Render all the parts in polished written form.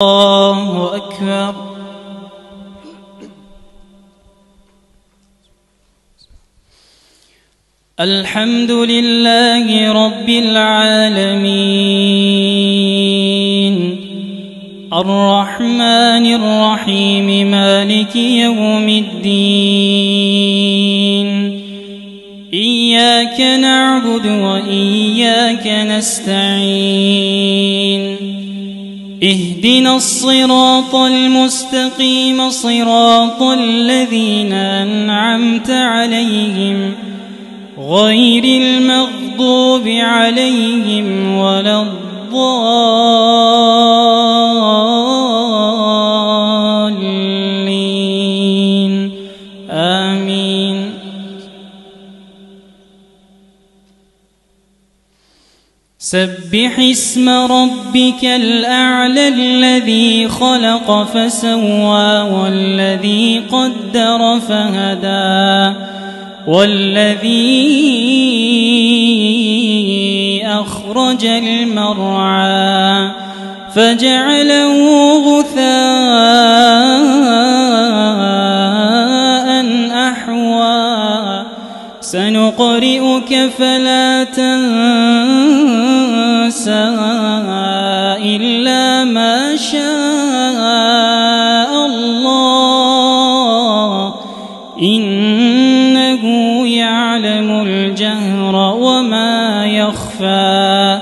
الله أكبر. الحمد لله رب العالمين الرحمن الرحيم مالك يوم الدين إياك نعبد وإياك نستعين اهدنا الصراط المستقيم صراط الذين أنعمت عليهم غير المغضوب عليهم ولا الضالين آمين. سبح اسم ربك الأعلى الذي خلق فسوى والذي قدر فهدى والذي أخرج المرعى فجعله غثاء أحوى سنقرئك فلا تنسى إلا ما شاء الله إنه يعلم الجهر وما يخفى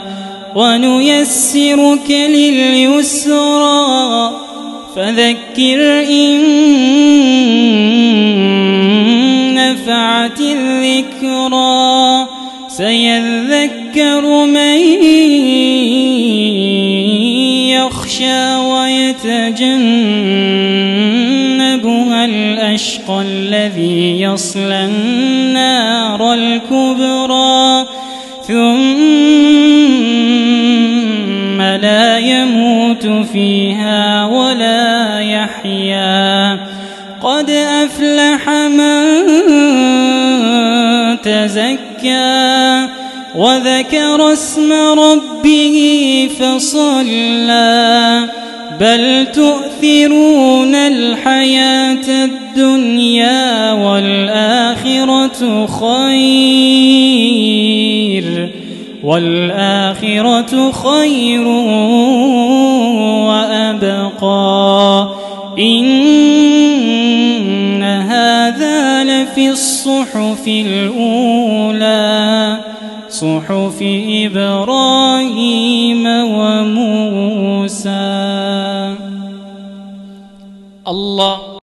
ونيسرك لليسرى فذكر إن نفعت الذكرى سيذكر من يخشى ويتجنبها الأشقى الذي يصلى النار الكبرى ثم لا يموت فيها ولا يحيا قد أفلح من تزكى وذكر اسم ربه فصلى بل تؤثرون الحياة الدنيا والآخرة خير وأبقى إن هذا لفي الصحف الأولى صحف إبراهيم وموسى. الله